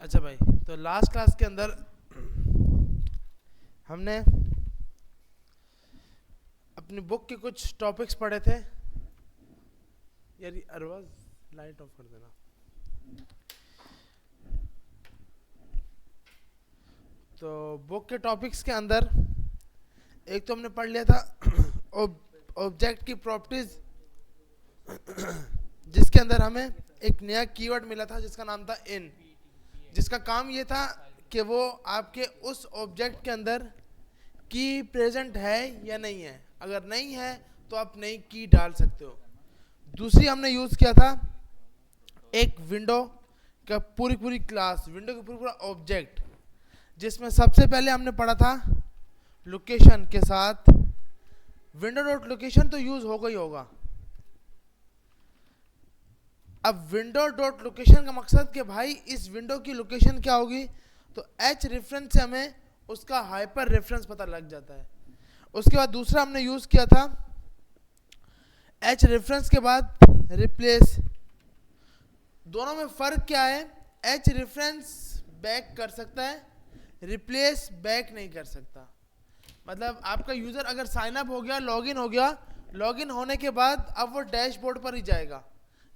अच्छा भाई, तो लास्ट क्लास के अंदर हमने अपनी बुक के कुछ टॉपिक्स पढ़े थे। यार ये अरवाज लाइट ऑफ कर देना। तो बुक के टॉपिक्स के अंदर एक तो हमने पढ़ लिया था ऑब्जेक्ट की प्रॉपर्टीज, जिसके अंदर हमें एक नया कीवर्ड मिला था जिसका नाम था इन, जिसका काम ये था कि वो आपके उस ऑब्जेक्ट के अंदर की प्रेजेंट है या नहीं है। अगर नहीं है तो आप नई की डाल सकते हो। दूसरी हमने यूज किया था एक विंडो का पूरी क्लास, विंडो का पूरा ऑब्जेक्ट, जिसमें सबसे पहले हमने पढ़ा था लोकेशन के साथ। विंडो डॉट लोकेशन तो यूज होगा ही होगा। अब विंडो डॉट लोकेशन का मकसद कि भाई इस विंडो की लोकेशन क्या होगी, तो एच रेफरेंस से हमें उसका हाइपर रेफरेंस पता लग जाता है। उसके बाद दूसरा हमने यूज किया था एच रेफरेंस के बाद रिप्लेस। दोनों में फर्क क्या है? एच रेफरेंस बैक कर सकता है, रिप्लेस बैक नहीं कर सकता। मतलब आपका यूजर अगर साइन अप हो गया, लॉगिन हो गया, लॉगिन होने के बाद अब वो डैशबोर्ड पर ही जाएगा।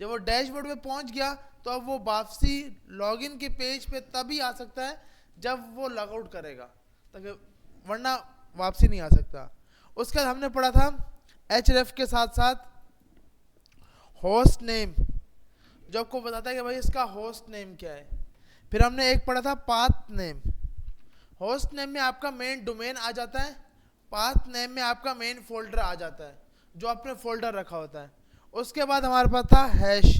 जब वो डैशबोर्ड पे पहुंच गया तो अब वो वापसी लॉगिन के पेज पे तभी आ सकता है जब वो लॉगआउट करेगा, ताकि वरना वापसी नहीं आ सकता। उसके बाद हमने पढ़ा था एचरेफ के साथ साथ होस्ट नेम, जो आपको बताता है कि भाई इसका होस्ट नेम क्या है। फिर हमने एक पढ़ा था पाथ नेम। होस्ट नेम में आपका मेन डोमेन आ जाता है, पाथ नेम में आपका मेन फोल्डर आ जाता है जो आपने फोल्डर रखा होता है। उसके बाद हमारे पास था हैश,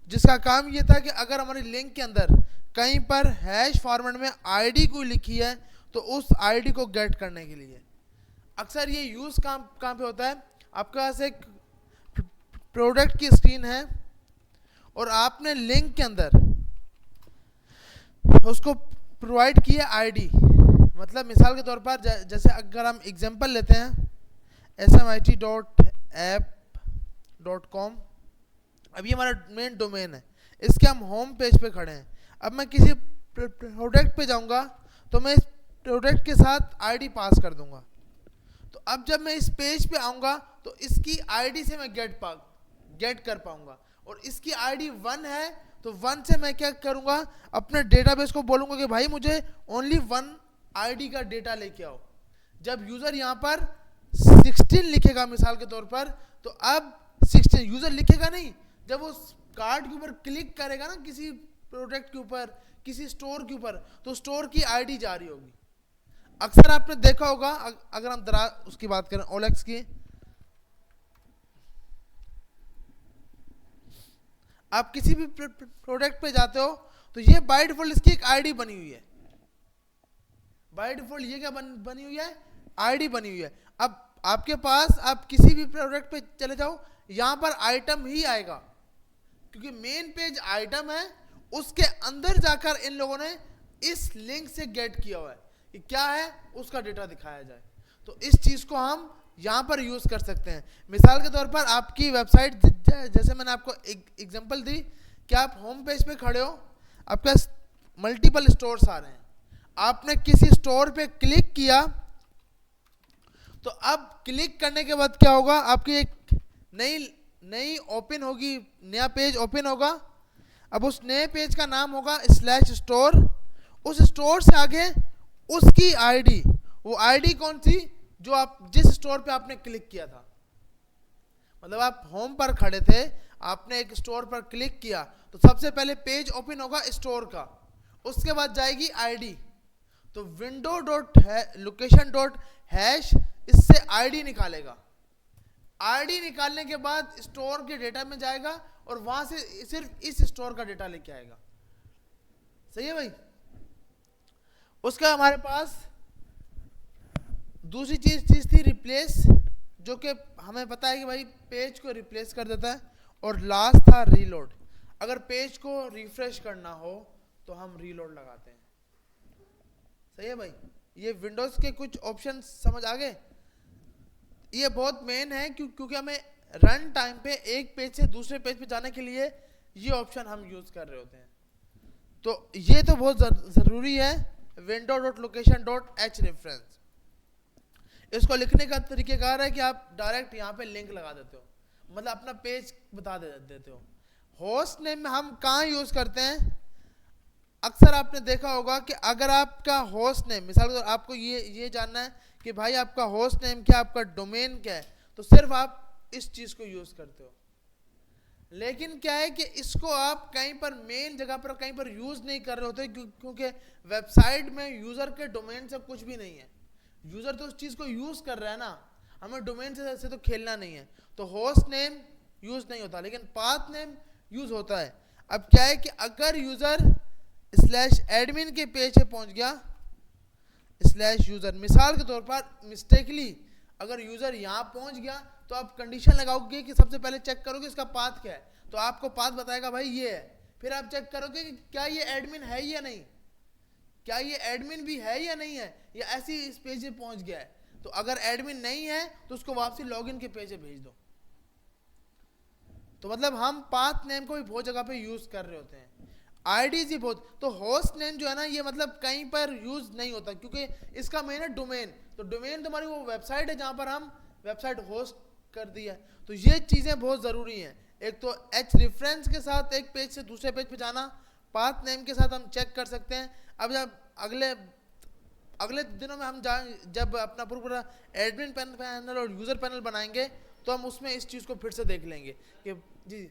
जिसका काम ये था कि अगर हमारी लिंक के अंदर कहीं पर हैश फॉर्मेट में आईडी कोई लिखी है तो उस आईडी को गेट करने के लिए। अक्सर ये यूज कहाँ पे होता है? आपके पास एक प्रोडक्ट की स्क्रीन है और आपने लिंक के अंदर उसको प्रोवाइड किया आईडी। मतलब मिसाल के तौर पर जैसे अगर हम एग्जांपल लेते हैं smit.app.com, अब ये हमारा मेन डोमेन है, इसके हम होम पेज पे खड़े हैं। अब मैं किसी प्रोडक्ट पे जाऊंगा तो मैं इस प्रोडक्ट के साथ आईडी पास कर दूंगा। तो अब जब मैं इस पेज पे आऊंगा तो इसकी आईडी से मैं गेट कर पाऊंगा, और इसकी आईडी 1 है तो 1 से मैं क्या करूंगा, अपने डेटाबेस को बोलूंगा कि भाई मुझे ओनली 1 आईडी का डेटा लेके आओ। जब यूजर यहाँ पर 16 लिखेगा मिसाल के तौर पर, तो अब 16 यूजर लिखेगा नहीं, जब उस कार्ड के ऊपर क्लिक करेगा ना, किसी प्रोडक्ट के ऊपर, किसी स्टोर के ऊपर, तो स्टोर की आईडी जा रही होगी। अक्सर आपने देखा होगा, अगर हम उसकी बात करें ओलेक्स की, आप किसी भी प्रोडक्ट पे जाते हो तो ये बाय डिफॉल्ट इसकी एक आईडी बनी हुई है। बाय डिफॉल्ट ये क्या बनी हुई है? आईडी बनी हुई है। अब आपके पास आप किसी भी प्रोडक्ट पे चले जाओ, यहां पर आइटम ही आएगा, क्योंकि मेन पेज आइटम है, उसके अंदर जाकर इन लोगों ने इस लिंक से गेट किया हुआ है कि क्या है, उसका डेटा दिखाया जाए। तो इस चीज को हम यहां पर यूज कर सकते हैं। मिसाल के तौर पर आपकी वेबसाइट, जैसे मैंने आपको एक एग्जांपल दी कि आप होम पेज पे खड़े हो, आपके पास मल्टीपल स्टोर्स आ रहे हैं, आपने किसी स्टोर पे क्लिक किया तो अब क्लिक करने के बाद क्या होगा, आपकी एक नई ओपन होगी, नया पेज ओपन होगा। अब उस नए पेज का नाम होगा /स्टोर। उस स्टोर से आगे उसकी आईडी, वो आईडी कौन सी? जो आप जिस स्टोर पे आपने क्लिक किया था। मतलब आप होम पर खड़े थे, आपने एक स्टोर पर क्लिक किया तो सबसे पहले पेज ओपन होगा स्टोर का, उसके बाद जाएगी आईडी। तो window dot location dot hash इससे आईडी निकालेगा। आईडी निकालने के बाद स्टोर के डेटा में जाएगा और वहां से सिर्फ इस स्टोर का डेटा लेके आएगा। सही है भाई? उसका हमारे पास दूसरी चीज थी रिप्लेस, जो कि हमें पता है कि भाई पेज को रिप्लेस कर देता है। और लास्ट था रीलोड, अगर पेज को रिफ्रेश करना हो तो हम रीलोड लगाते हैं। सही है भाई? ये विंडोज के कुछ ऑप्शन समझ आ गए? ये बहुत मेन है क्योंकि हमें रन टाइम पे एक पेज से दूसरे पेज पे जाने के लिए ये ऑप्शन हम यूज कर रहे होते हैं। तो ये तो बहुत ज़रूरी है, window dot location dot H reference. इसको लिखने का तरीकेकार है कि आप डायरेक्ट यहाँ पे लिंक लगा देते हो, मतलब अपना पेज बता देते हो। होस्ट नेम में हम कहाँ यूज़ करते हैं, अक्सर आपने देखा होगा कि अगर आपका होस्ट नेम, मिसाल के तौर आपको ये जानना है कि भाई आपका होस्ट नेम क्या, आपका डोमेन क्या है, तो सिर्फ आप इस चीज़ को यूज़ करते हो। लेकिन क्या है कि इसको आप कहीं पर मेन जगह पर कहीं पर यूज़ नहीं कर रहे होते, क्योंकि वेबसाइट में यूज़र के डोमेन से कुछ भी नहीं है। यूज़र तो उस चीज़ को यूज़ कर रहा है ना, हमें डोमेन से तो खेलना नहीं है। तो होस्ट नेम यूज़ नहीं होता, लेकिन पाथ नेम यूज़ होता है। अब क्या है कि अगर यूज़र /admin के पेज पे पहुंच गया, /यूज़र, मिसाल के तौर पर मिस्टेकली अगर यूज़र यहाँ पहुंच गया, तो आप कंडीशन लगाओगे कि सबसे पहले चेक करोगे इसका पाथ क्या है, तो आपको पाथ बताएगा भाई ये है। फिर आप चेक करोगे कि क्या ये एडमिन है या नहीं, क्या ये एडमिन भी है या नहीं है, या ऐसे ही इस पेज पे पहुंच गया है। तो अगर एडमिन नहीं है तो उसको वापसी लॉगिन के पेज पे भेज दो। तो मतलब हम पाथ नेम को भी बहुत जगह पे यूज कर रहे होते हैं, आईडी जी बहुत। तो होस्ट नेम जो है ना, ये मतलब कहीं पर यूज नहीं होता, क्योंकि इसका मेन है डोमेन। तो डोमेन तुम्हारी वो वेबसाइट है जहां पर हम वेबसाइट होस्ट कर दी है। तो ये चीजें बहुत जरूरी हैं। एक तो एच रेफरेंस के साथ एक पेज से दूसरे पेज पे जाना, पाथ नेम के साथ हम चेक कर सकते हैं। अब जब अगले दिनों में हम जब अपना पूरा एडमिन पैनल और यूजर पैनल बनाएंगे, तो हम उसमें इस चीज को फिर से देख लेंगे कि जी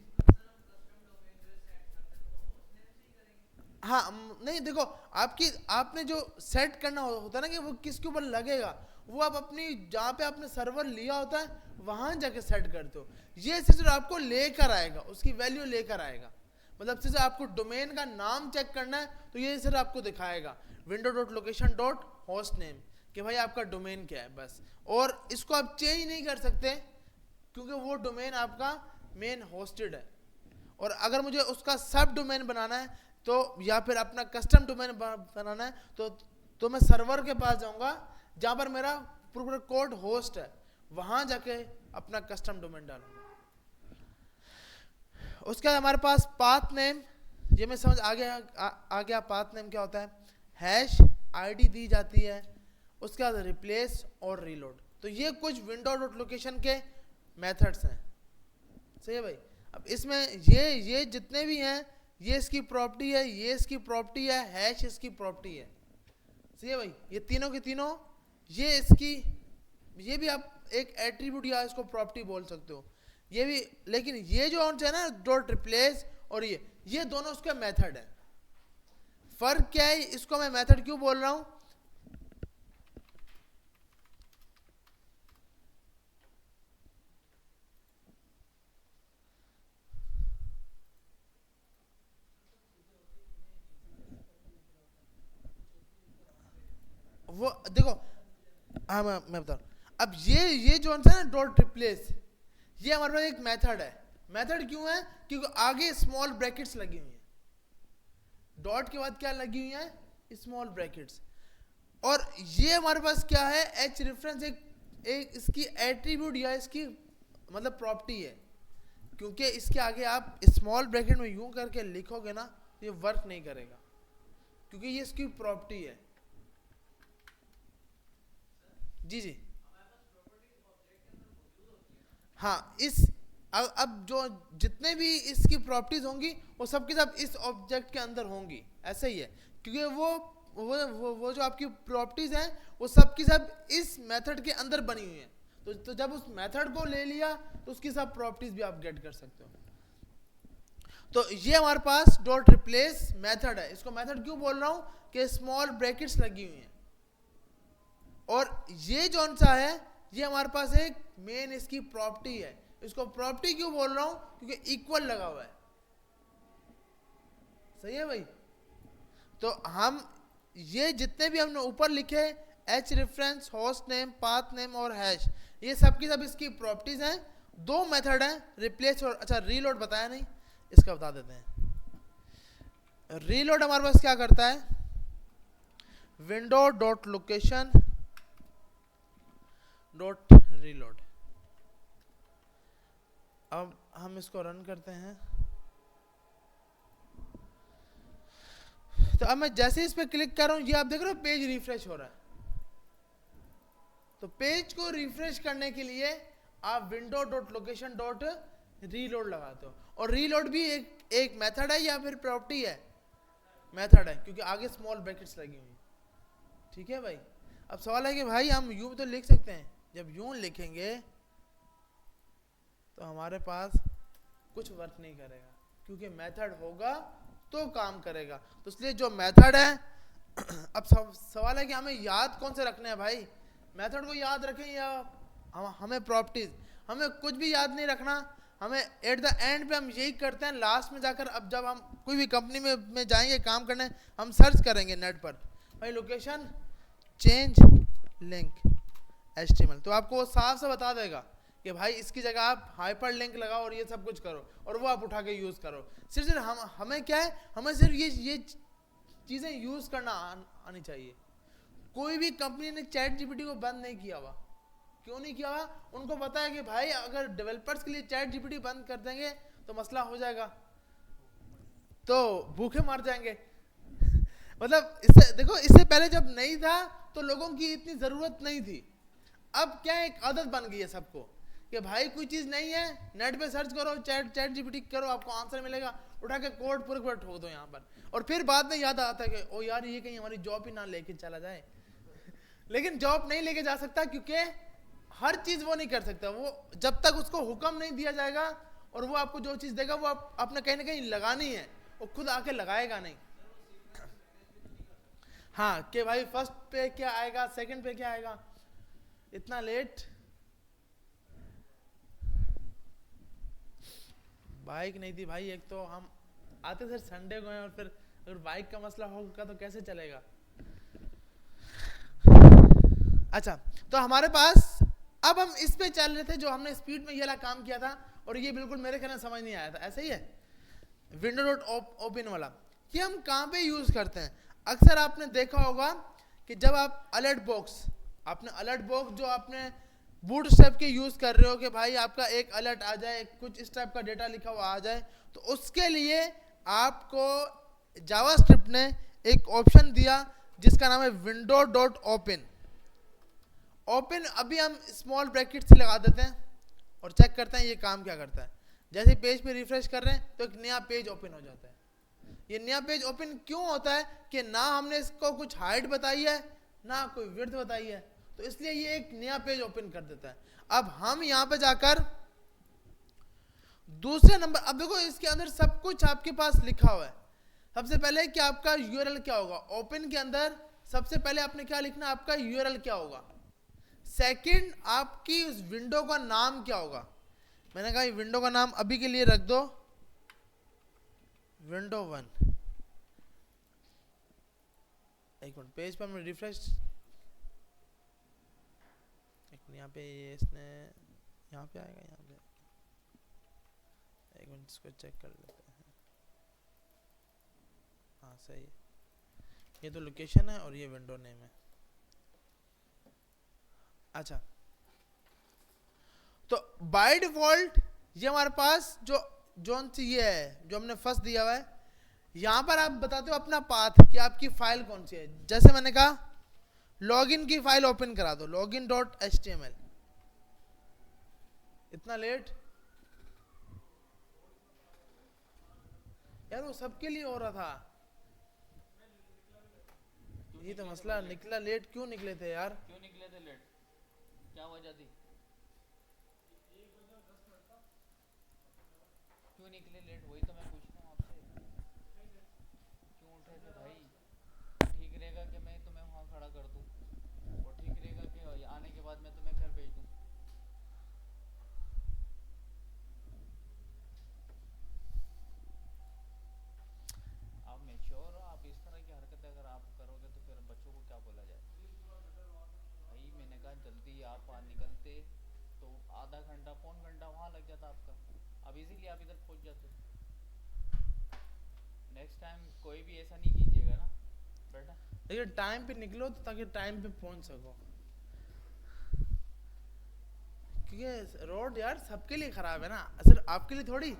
हाँ। नहीं देखो, आपने जो सेट करना होता है ना कि वो किसके ऊपर लगेगा, वो आप अपनी जहाँ पे आपने सर्वर लिया होता है वहां जाके सेट करते हो। ये सिर्फ आपको लेकर आएगा, उसकी वैल्यू लेकर आएगा। मतलब सिर्फ आपको डोमेन का नाम चेक करना है, तो ये सिर्फ आपको दिखाएगा window dot location dot host name कि भाई आपका डोमेन क्या है, बस। और इसको आप चेंज नहीं कर सकते, क्योंकि वो डोमेन आपका मेन होस्टेड है। और अगर मुझे उसका सब डोमेन बनाना है, तो या फिर अपना कस्टम डोमेन बनाना है, तो मैं सर्वर के पास जाऊंगा जहां पर मेरा पूरा कोड होस्ट है, वहां जाके अपना कस्टम डोमेन डालूंगा। उसके बाद हमारे पास पाथ नेम, ये मैं समझ आ गया पाथ नेम क्या होता है। हैश आईडी दी जाती है, उसके बाद रिप्लेस और रीलोड। तो ये कुछ विंडो डॉट लोकेशन के मेथड्स हैं, सही है भाई। अब इसमें ये जितने भी हैं, ये इसकी प्रॉपर्टी है, ये इसकी प्रॉपर्टी है, हैश इसकी प्रॉपर्टी है, सही है भाई। ये तीनों के तीनों, ये इसकी, ये भी आप एक एट्रीब्यूट या इसको प्रॉपर्टी बोल सकते हो, ये भी। लेकिन ये जो है ना डॉट रिप्लेस और ये दोनों उसके मेथड है। फर्क क्या है, इसको मैं मेथड क्यों बोल रहा हूं, वो देखो, हाँ मैं बता रहा हूं। अब ये जो है ना डॉट रिप्लेस, ये हमारे पास एक मेथड है। मेथड क्यों है, क्योंकि आगे स्मॉल ब्रैकेट्स लगी हुई हैं, डॉट के बाद क्या लगी हुई है, स्मॉल ब्रैकेट्स। और ये हमारे पास क्या है, एच रेफरेंस एक इसकी एट्रीब्यूट या इसकी मतलब प्रॉपर्टी है। क्योंकि इसके आगे आप स्मॉल ब्रैकेट में यूं करके लिखोगे ना, तो ये वर्क नहीं करेगा, क्योंकि ये इसकी प्रॉपर्टी है। जी जी हाँ, अब जो जितने भी इसकी प्रॉपर्टीज होंगी, वो सब की सब इस ऑब्जेक्ट के अंदर होंगी, ऐसे ही है। क्योंकि वो जो आपकी प्रॉपर्टीज हैं, वो सब की सब इस मेथड के अंदर बनी हुई हैं। तो जब उस मेथड को ले लिया, तो उसकी सब प्रॉपर्टीज भी आप गेट कर सकते हो। तो ये हमारे पास डॉट रिप्लेस मेथड है। इसको मेथड क्यों बोल रहा हूं, कि स्मॉल ब्रैकेट्स लगी हुई हैं। और ये जौन सा है, ये हमारे पास एक मेन इसकी प्रॉपर्टी है। इसको प्रॉपर्टी क्यों बोल रहा हूं, क्योंकि इक्वल लगा हुआ है, सही है भाई। तो हम ये जितने भी हमने ऊपर लिखे, H reference, host name, path name और हैश, ये सब की सब इसकी प्रॉपर्टीज हैं। दो मेथड हैं, रिप्लेस और अच्छा रीलोड बताया नहीं, इसका बता देते हैं। रीलोड हमारे पास क्या करता है, window dot location dot reload. अब हम इसको रन करते हैं। अब मैं जैसे इस पे क्लिक कर रहा हूँ, ये आप देख रहे हो पेज रिफ्रेश हो रहा है। तो पेज को रिफ्रेश करने के लिए आप window dot location dot reload लगाते हो, और रीलोड भी एक मेथड है या फिर प्रॉपर्टी है? मेथड है, क्योंकि आगे स्मॉल ब्रैकेट्स लगी हुई। ठीक है भाई। अब सवाल है कि भाई हम यूं तो लिख सकते हैं, जब यूं लिखेंगे तो हमारे पास कुछ वर्क नहीं करेगा, क्योंकि मेथड होगा तो काम करेगा। तो इसलिए जो मेथड है अब सवाल है कि हमें याद कौन से रखने हैं भाई, मेथड को याद रखें या हमें प्रॉपर्टीज? हमें कुछ भी याद नहीं रखना, हमें एट द एंड पे हम यही करते हैं, लास्ट में जाकर अब जब हम कोई भी कंपनी में जाएंगे काम करने, हम सर्च करेंगे नेट पर भाई लोकेशन चेंज लिंक HTML, तो आपको वो साफ से बता देगा कि भाई इसकी जगह आप हाइपर लिंक लगाओ और ये सब कुछ करो, और वो आप उठा के यूज करो। सिर्फ हमें क्या है, हमें सिर्फ ये चीजें यूज करना आनी चाहिए। कोई भी कंपनी ने चैट जीपीटी को बंद नहीं किया हुआ। क्यों नहीं किया हुआ? उनको पता है कि भाई अगर डेवलपर्स के लिए चैट जीपीटी बंद कर देंगे तो मसला हो जाएगा, तो भूखे मर जाएंगे। मतलब इससे देखो, इससे पहले जब नहीं था तो लोगों की इतनी जरूरत नहीं थी। अब क्या एक आदत बन गई है सबको कि भाई कोई चीज नहीं है, नेट पे सर्च करो, चैट जीपीटी करो, आपको आंसर मिलेगा, उठा के कोड पूरे पूरे ठोक दो यहाँ पर, और फिर बाद में याद आता है कि ओ यार ये कहीं हमारी जॉब ही ना लेके चला जाए। लेकिन जॉब नहीं लेके जा सकता, क्योंकि हर चीज वो नहीं कर सकता। वो जब तक उसको हुक्म नहीं दिया जाएगा और वो आपको जो चीज देगा वो आपने कहीं ना कहीं लगानी है, वो खुद आके लगाएगा नहीं। हाँ कि भाई फर्स्ट पे क्या आएगा, सेकंड पे क्या आएगा, इतना लेट। बाइक नहीं थी भाई, एक तो हम आते थे संडे को हैं, और फिर अगर बाइक का मसला होगा तो कैसे चलेगा। अच्छा, तो हमारे पास अब हम इस पे चल रहे थे, जो हमने स्पीड में ये वाला काम किया था, और ये बिल्कुल मेरे ख्याल में समझ नहीं आया था। ऐसा ही है विंडो डॉट ओपन वाला, ये हम कहाँ पे यूज करते हैं? अक्सर आपने देखा होगा कि जब आप अलर्ट बॉक्स, आपने अलर्ट बॉक्स जो आपने बूटस्ट्रैप के यूज कर रहे हो कि भाई आपका एक अलर्ट आ जाए, कुछ इस टाइप का डेटा लिखा हुआ आ जाए, तो उसके लिए आपको जावास्क्रिप्ट ने एक ऑप्शन दिया जिसका नाम है विंडो डॉट ओपन। ओपन अभी हम स्मॉल ब्रैकेट से लगा देते हैं और चेक करते हैं ये काम क्या करता है। जैसे पेज पे रिफ्रेश कर रहे हैं तो एक नया पेज ओपन हो जाता है। ये नया पेज ओपन क्यों होता है कि ना हमने इसको कुछ हाइट बताई है ना कोई विड्थ बताई है, तो इसलिए ये एक नया पेज ओपन कर देता है। अब हम यहाँ पे जाकर दूसरे नंबर, अब देखो इसके अंदर सब कुछ आपके पास लिखा हुआ है। सबसे पहले कि आपका यूआरएल क्या होगा, ओपन के अंदर सबसे पहले आपने क्या लिखना, आपका यूआरएल क्या होगा। सेकंड, आपकी उस विंडो का नाम क्या होगा। मैंने कहा विंडो का नाम अभी के लिए रख दो विंडो 1। एक मिनट, पेज पर मैं रिफ्रेश, यहाँ पे ये इसने यहाँ पे आएगा, यहाँ पे एक मिनट इसको चेक कर लेते हैं। हाँ सही है, ये तो लोकेशन है और ये विंडो नेम है। अच्छा, तो बाय डिफॉल्ट ये हमारे पास जो सी ये है जो हमने फर्स्ट दिया हुआ है, यहाँ पर आप बताते हो अपना पाथ कि आपकी फाइल कौन सी है। जैसे मैंने कहा लॉगिन की फाइल ओपन करा दो, लॉगिन डॉट HTML। इतना लेट यार, वो सबके लिए हो रहा था। ये तो मसला निकला लेट, क्यों निकले थे यार, क्यों निकले थे लेट, क्या वजह थी, क्यों निकले लेट, वही तो मैं पूछ रहा हूँ आपसे। क्यों उठे थे भाई? ठीक रहेगा कि मैं तुम्हें वहाँ खड़ा कर दूँ, और ठीक रहेगा कि आने के बाद मैं तुम्हें घर भेज दूँ। आप मैच्योर हो, आप इस तरह की हरकतें अगर आप करोगे तो फिर बच्चों को क्या बोला जाए। भाई मैंने कहा जल्दी आप निकलते तो आधा घंटा पौन घंटा वहाँ लग जाता आपका, अब इजीली आप इधर पहुँच जाते। नेक्स्ट टाइम कोई भी ऐसा नहीं कीजिएगा ना बेटा। लेकिन टाइम पे निकलो तो ताकि टाइम पे पहुंच सको, क्योंकि रोड यार सबके लिए खराब है ना, सिर्फ आपके लिए थोड़ी।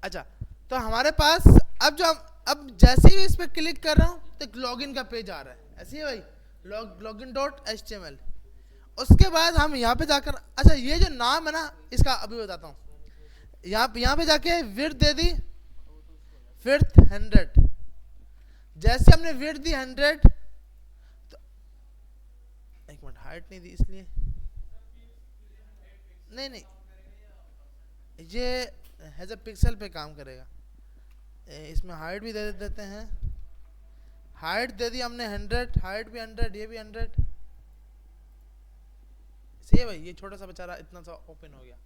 अच्छा, तो हमारे पास अब अब जैसे ही इस पर क्लिक कर रहा हूँ तो लॉगिन का पेज आ रहा है, ऐसे ही भाई, login.html। उसके बाद हम यहाँ पे जाकर, अच्छा ये जो नाम है ना इसका अभी बताता हूँ। यहाँ पे जाके विड्थ दे दी, विड्थ 100। जैसे हमने विड्थ दी 100, तो एक मिनट, हाइट नहीं दी इसलिए, नहीं ये एज ए पिक्सल पे काम करेगा। इसमें हाइट भी दे देते हैं, हाइट दे दी हमने 100, हाइट भी 100, ये भी 100। सही है भाई, ये छोटा सा बेचारा इतना सा ओपन हो गया।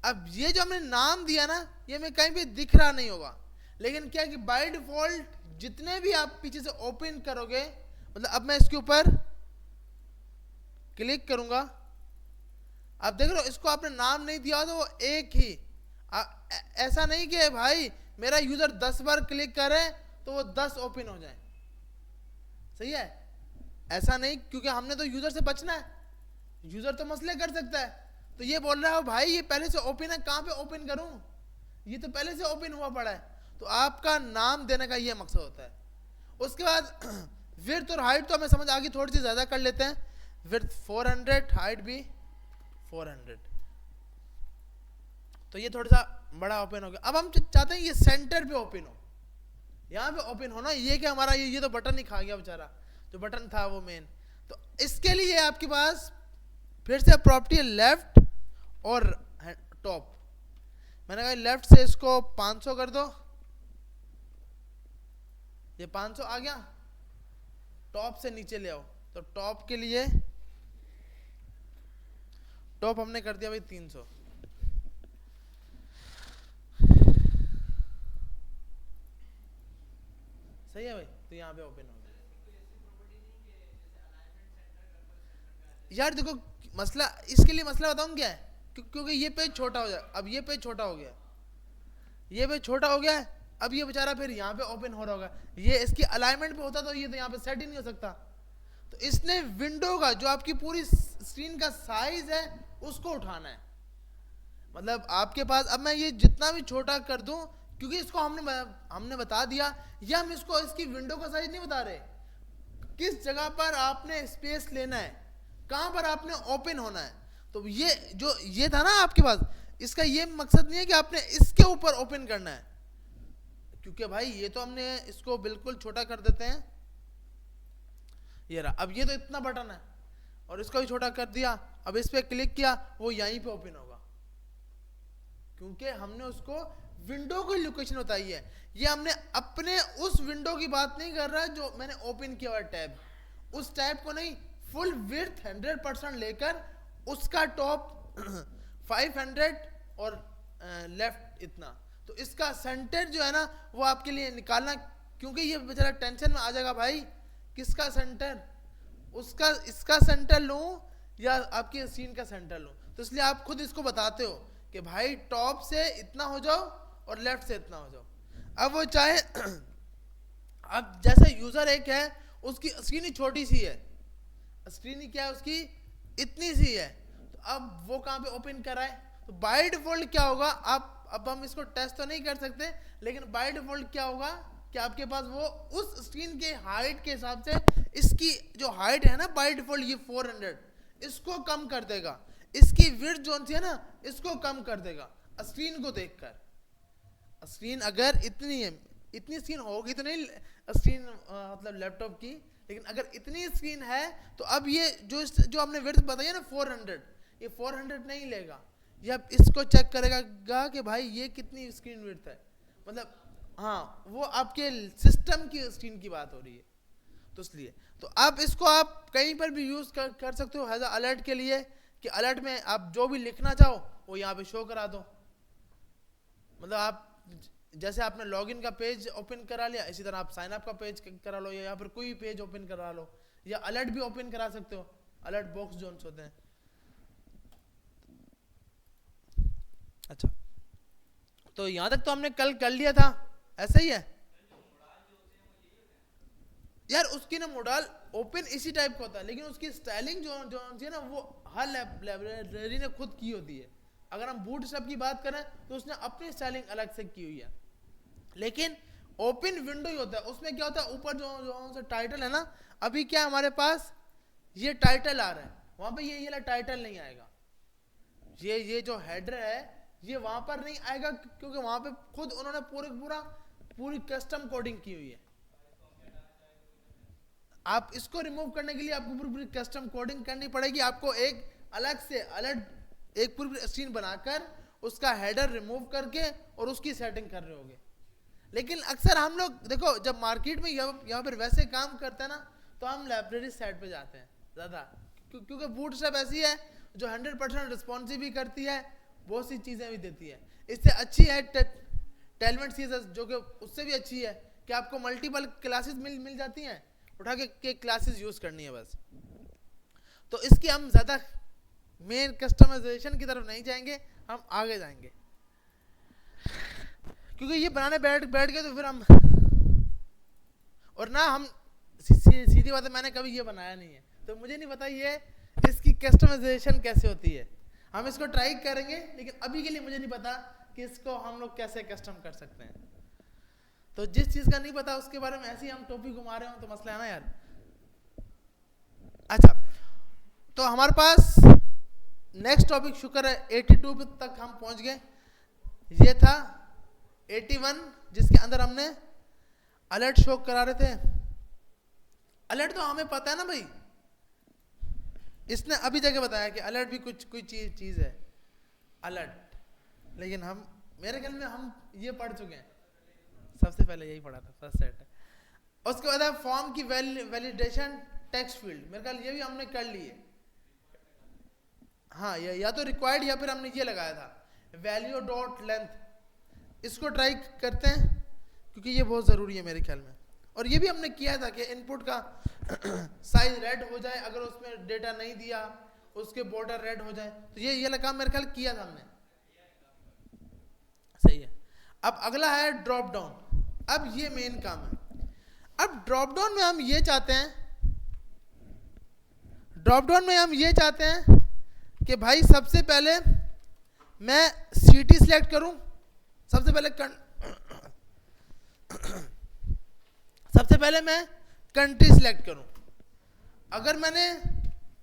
अब ये जो हमने नाम दिया ना, ये में कहीं भी दिख रहा नहीं होगा, लेकिन क्या कि बाय डिफॉल्ट जितने भी आप पीछे से ओपन करोगे, मतलब अब मैं इसके ऊपर क्लिक करूंगा, आप देख रहे हो इसको आपने नाम नहीं दिया तो वो एक ही, ऐसा नहीं कि भाई मेरा यूजर 10 बार क्लिक करे तो वो 10 ओपन हो जाए। सही है, ऐसा नहीं, क्योंकि हमने तो यूजर से बचना है, यूजर तो मसले कर सकता है। तो ये बोल रहा है भाई ये पहले से ओपन है, कहां पे ओपन करूं, ये तो पहले से ओपन हुआ पड़ा है। तो आपका नाम देने का ये मकसद होता है। उसके बाद विड्थ और हाइट तो हमें समझ आ गई, थोड़ी सी ज्यादा कर लेते हैं। विड्थ 400, हाइट भी 400, तो ये थोड़ा सा बड़ा ओपन हो गया। अब हम चाहते हैं ये सेंटर पे ओपन हो, यहाँ पे ओपन होना। ये क्या हमारा ये तो बटन ही खा गया बेचारा, जो बटन था वो मेन। तो इसके लिए आपके पास फिर से प्रॉपर्टी लेफ्ट और टॉप। मैंने कहा लेफ्ट से इसको 500 कर दो, ये 500 आ गया। टॉप से नीचे ले आओ, तो टॉप के लिए टॉप हमने कर दिया भाई 300। सही है भाई, तो यहाँ पे ओपन हो गया। यार देखो मसला, इसके लिए मसला बताऊं क्या है, क्योंकि ये पेज छोटा हो जाए। अब ये पेज छोटा हो गया, ये पेज छोटा हो गया है, अब ये बेचारा फिर यहाँ पे ओपन हो रहा होगा। ये इसकी अलाइनमेंट पे होता तो ये तो यहाँ पे सेट ही नहीं हो सकता। तो इसने विंडो का जो आपकी पूरी स्क्रीन का साइज है उसको उठाना है। मतलब आपके पास, अब मैं ये जितना भी छोटा कर दूं, क्योंकि इसको हमने बता दिया, या हम इसको इसकी विंडो का साइज नहीं बता रहे, किस जगह पर आपने स्पेस लेना है, कहां पर आपने ओपन होना है। तो ये जो ये था ना आपके पास, इसका ये मकसद नहीं है कि आपने इसके ऊपर ओपन करना है, क्योंकि भाई ये तो हमने इसको बिल्कुल छोटा कर देते हैं। ये रहा, अब ये तो इतना बटन है और इसको भी छोटा कर दिया। अब इस पे क्लिक किया, वो यहीं पे ओपन होगा, क्योंकि हमने उसको विंडो की लोकेशन बताई है। ये हमने अपने उस विंडो की बात नहीं कर रहा है जो मैंने ओपन किया हुआ टैब, उस टैब को नहीं, फुल विड्थ 100% लेकर उसका टॉप 500 और लेफ्ट इतना। तो इसका सेंटर जो है ना वो आपके लिए निकालना, क्योंकि ये बेचारा टेंशन में आ जाएगा भाई किसका सेंटर, उसका, इसका सेंटर लूं या आपकी स्क्रीन का सेंटर लूं। तो इसलिए आप खुद इसको बताते हो कि भाई टॉप से इतना हो जाओ और लेफ्ट से इतना हो जाओ। अब वो चाहे अब जैसे यूजर एक है, उसकी स्क्रीन ही छोटी सी है, स्क्रीन ही क्या है उसकी, इतनी सी है, तो अब वो कहां पे ओपन कराए। तो बाय डिफॉल्ट क्या होगा, आप, अब हम इसको टेस्ट तो नहीं कर सकते, लेकिन बाय डिफॉल्ट क्या होगा कि आपके पास वो उस स्क्रीन के हाइट के हिसाब से, इसकी जो हाइट है ना बाय डिफॉल्ट ये 400, इसको कम कर देगा, इसकी विड्थ जो है ना इसको कम कर देगा स्क्रीन को देखकर। स्क्रीन अगर इतनी है, इतनी स्क्रीन होगी तो नहीं स्क्रीन मतलब लैपटॉप की, लेकिन अगर इतनी स्क्रीन है तो अब ये जो हमने विड्थ बताई ना 400, ये 400 नहीं लेगा, ये अब इसको चेक करेगा कि भाई ये कितनी स्क्रीन विड्थ है, मतलब हाँ वो आपके सिस्टम की स्क्रीन की बात हो रही है। तो इसलिए तो आप इसको आप कहीं पर भी यूज कर सकते हो एज अलर्ट के लिए, कि अलर्ट में आप जो भी लिखना चाहो वो यहाँ पे शो करा दो। मतलब आप जैसे आपने लॉगिन का पेज ओपन करा लिया, इसी तरह आप साइन अप का पेज करा लो, या यहाँ पर कोई पेज ओपन करा लो, या अलर्ट भी ओपन करा सकते हो, अलर्ट बॉक्स जो होते हैं। अच्छा, तो यहां तक तो हमने कल कर लिया था, ऐसा ही है यार। उसकी ना मॉडल ओपन इसी टाइप का होता है, लेकिन उसकी स्टाइलिंग जो है ना वो हर लाइब्रेरी ने खुद की होती है, अगर हम बूटस्ट्रैप की बात करें तो उसने अपनी स्टाइलिंग अलग से की हुई है। लेकिन ओपन विंडो ही होता है, उसमें क्या होता है, ऊपर जो टाइटल है ना, अभी क्या हमारे पास ये टाइटल आ रहा है, वहां पे ये वाला टाइटल नहीं आएगा। ये जो हेडर है ये वहां पर नहीं आएगा, क्योंकि वहां पे खुद उन्होंने पूरी कस्टम कोडिंग की हुई है। आप इसको रिमूव करने के लिए आपको पूरी कस्टम कोडिंग करनी पड़ेगी। आपको एक अलग से एक पूरी स्क्रीन बनाकर उसका हेडर रिमूव करके और उसकी सेटिंग कर रहे होगे। लेकिन अक्सर हम लोग देखो, जब मार्केट में यहाँ पर वैसे काम करते हैं ना, तो हम लाइब्रेरी साइड पे जाते हैं ज़्यादा, क्योंकि बूटस्ट्रैप ऐसी है जो 100% रिस्पॉन्सिव भी करती है, बहुत सी चीज़ें भी देती है। इससे अच्छी है टेलमेंट सीरीज, जो कि उससे भी अच्छी है कि आपको मल्टीपल क्लासेस मिल जाती हैं, उठा के क्लासेस यूज़ करनी है बस। तो इसकी हम ज़्यादा मेन कस्टमाइजेशन की तरफ नहीं जाएंगे, हम आगे जाएंगे, क्योंकि ये बनाने बैठ गए तो फिर हम, और ना हम सीधी बात है, मैंने कभी ये बनाया नहीं है तो मुझे नहीं पता ये इसकी कस्टमाइजेशन कैसे होती है। हम इसको ट्राई करेंगे, लेकिन अभी के लिए मुझे नहीं पता कि इसको हम लोग कैसे कस्टम कर सकते हैं। तो जिस चीज़ का नहीं पता उसके बारे में ऐसे ही हम टॉपिक घुमा रहे हो तो मसला है ना यार। अच्छा, तो हमारे पास नेक्स्ट टॉपिक शुक्र है 82 तक हम पहुंच गए। ये था 81, जिसके अंदर हमने अलर्ट शो करा रहे थे। अलर्ट तो हमें पता है ना भाई, इसने अभी जगह बताया कि अलर्ट भी कोई चीज है अलर्ट, लेकिन हम मेरे ख्याल में हम ये पढ़ चुके हैं, सबसे पहले यही पढ़ा था फर्स्ट सेट। उसके बाद फॉर्म की वैलिडेशन टेक्स्ट फील्ड, मेरे ख्याल ये भी हमने कर लिए। हाँ, या तो रिक्वायर्ड या फिर हमने ये लगाया था वैल्यू डॉट लेंथ। इसको ट्राई करते हैं क्योंकि ये बहुत ज़रूरी है मेरे ख्याल में। और ये भी हमने किया था कि इनपुट का साइज रेड हो जाए, अगर उसमें डेटा नहीं दिया उसके बॉर्डर रेड हो जाए, तो ये वाला काम मेरे ख्याल किया था हमने, सही है। अब अगला है ड्रॉप डाउन। अब ये मेन काम है। अब ड्रॉप डाउन में हम ये चाहते हैं कि भाई सबसे पहले मैं सिटी सिलेक्ट करूं, सबसे पहले मैं कंट्री सिलेक्ट करूं। अगर मैंने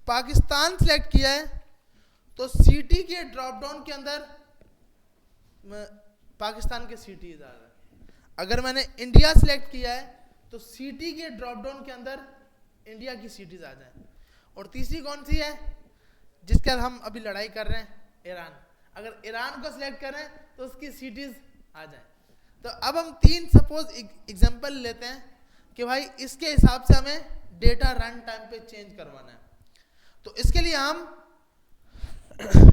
पाकिस्तान सिलेक्ट किया है तो सिटी के ड्रॉप डाउन के अंदर पाकिस्तान के सिटीज आ रहे। अगर मैंने इंडिया सिलेक्ट किया है तो सिटी के ड्रॉप डाउन के अंदर इंडिया की सिटीज आ जाए। और तीसरी कौन सी है जिसके साथ हम अभी लड़ाई कर रहे हैं, ईरान। अगर ईरान को सिलेक्ट करें तो उसकी सिटीज आ जाए। तो अब हम 3 सपोज एग्जांपल लेते हैं कि भाई इसके हिसाब से हमें डेटा रन टाइम पे चेंज करवाना है। तो इसके लिए हम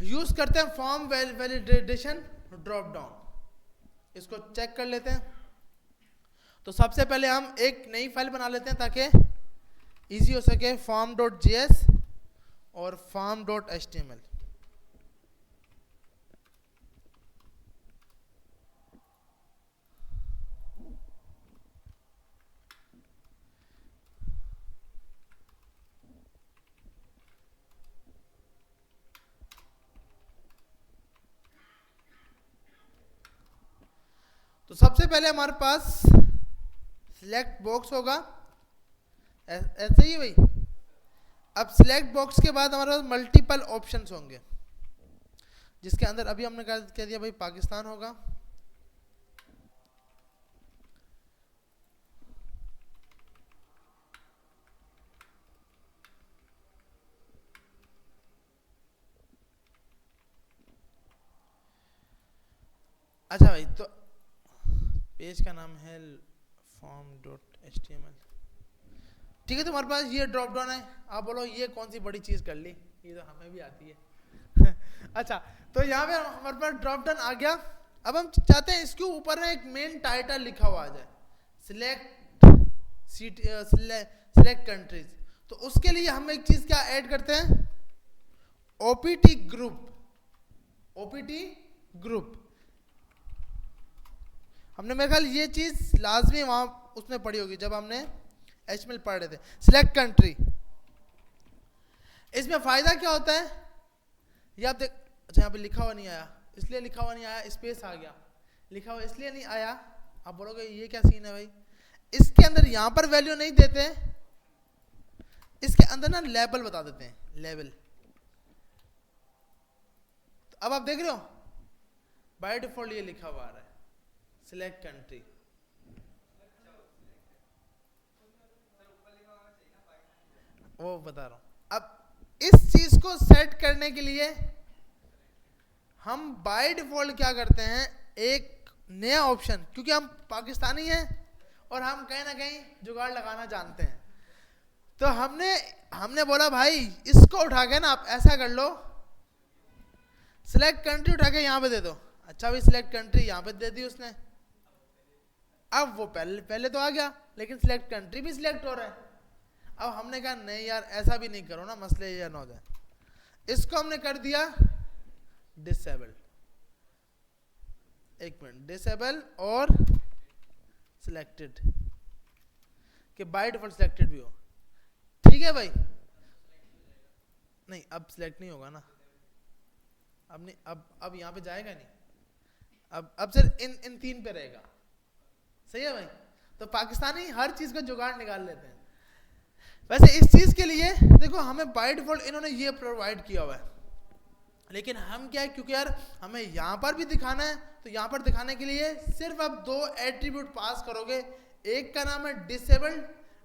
यूज करते हैं फॉर्म वैलिडेशन ड्रॉप डाउन। इसको चेक कर लेते हैं। तो सबसे पहले हम एक नई फाइल बना लेते हैं ताकि इजी हो सके, form.js और form.html। तो सबसे पहले हमारे पास सिलेक्ट बॉक्स होगा, ऐसे ही भाई। अब सिलेक्ट बॉक्स के बाद हमारे पास मल्टीपल ऑप्शंस होंगे, जिसके अंदर अभी हमने कह दिया भाई पाकिस्तान होगा। अच्छा भाई, तो पेज का नाम है form.html। ठीक है, तुम्हारे पास ये ड्रॉप डाउन है। आप बोलो ये कौन सी बड़ी चीज कर ली, ये तो हमें भी आती है। अच्छा, तो यहाँ पे हमारे पास ड्रॉप डाउन आ गया। अब हम चाहते हैं इसके ऊपर ना एक मेन टाइटल लिखा हुआ आ जाए, सिलेक्ट कंट्रीज। तो उसके लिए हम एक चीज क्या ऐड करते हैं, ओपीटी ग्रुप। हमने मेरे ख्याल ये चीज लाजमी वहां उसमें पढ़ी होगी जब हमने HTML पढ़ रहे थे। सिलेक्ट कंट्री, इसमें फायदा क्या होता है ये आप अच्छा यहाँ पे लिखा हुआ नहीं आया, इसलिए लिखा हुआ नहीं आया, स्पेस आ गया, लिखा हुआ इसलिए नहीं आया। आप बोलोगे ये क्या सीन है भाई, इसके अंदर यहाँ पर वैल्यू नहीं देते, इसके अंदर ना लेबल बता देते हैं, लेवल। तो अब आप देख रहे हो बाय डिफॉल्ट ये लिखा हुआ आ रहा है सिलेक्ट कंट्री। वो बता रहा हूं। अब इस चीज को सेट करने के लिए हम बाय डिफॉल्ट क्या करते हैं, एक नया ऑप्शन, क्योंकि हम पाकिस्तानी हैं और हम कहीं ना कहीं जुगाड़ लगाना जानते हैं, तो हमने बोला भाई इसको उठा के ना आप ऐसा कर लो, सिलेक्ट कंट्री उठा के यहाँ पे दे दो। अच्छा भाई सिलेक्ट कंट्री यहाँ पे दे दी उसने, अब वो पहले तो आ गया, लेकिन सिलेक्ट कंट्री भी सिलेक्ट हो रहा है। अब हमने कहा नहीं यार ऐसा भी नहीं करो ना, मसले ये ना हो जाए, इसको हमने कर दिया डिसेबल। एक मिनट, डिसेबल और सिलेक्टेड, कि बाय डिफॉल्ट सिलेक्टेड भी हो। ठीक है भाई, नहीं अब सिलेक्ट नहीं होगा ना, अब नहीं, अब यहाँ पे जाएगा नहीं, अब सिर्फ इन तीन पे रहेगा। सही है भाई, तो पाकिस्तानी हर चीज का जुगाड़ निकाल लेते हैं। वैसे इस चीज के लिए देखो हमें बाय डिफॉल्ट इन्होंने ये प्रोवाइड किया हुआ है, लेकिन हम क्या है, क्योंकि यार हमें यहाँ पर भी दिखाना है, तो यहाँ पर दिखाने के लिए सिर्फ आप दो एट्रीब्यूट पास करोगे। एक का नाम है डिसेबल्ड।